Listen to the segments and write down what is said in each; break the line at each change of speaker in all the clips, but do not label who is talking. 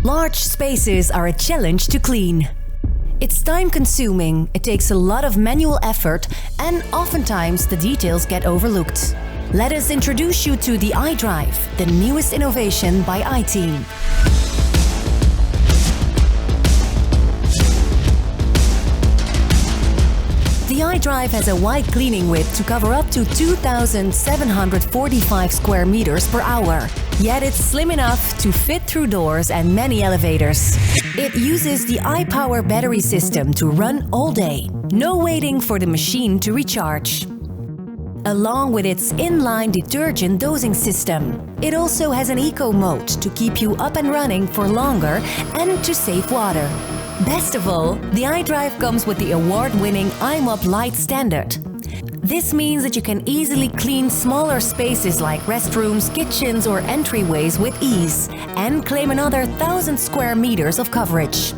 Large spaces are a challenge to clean. It's time-consuming, it takes a lot of manual effort, and oftentimes the details get overlooked. Let us introduce you to the iDrive, the newest innovation by iTeam. The iDrive has a wide cleaning width to cover up to 2,745 square meters per hour. Yet it's slim enough to fit through doors and many elevators. It uses the iPower battery system to run all day. No waiting for the machine to recharge. Along with its inline detergent dosing system. It also has an eco mode to keep you up and running for longer and to save water. Best of all, the iDrive comes with the award-winning IMOP Lite standard. This means that you can easily clean smaller spaces like restrooms, kitchens or entryways with ease and claim another 1,000 square meters of coverage.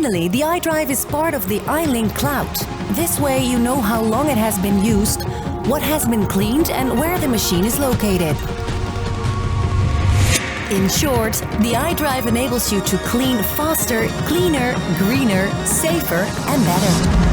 Finally, the iDrive is part of the iLink cloud. This way you know how long it has been used, what has been cleaned and where the machine is located. In short, the iDrive enables you to clean faster, cleaner, greener, safer and better.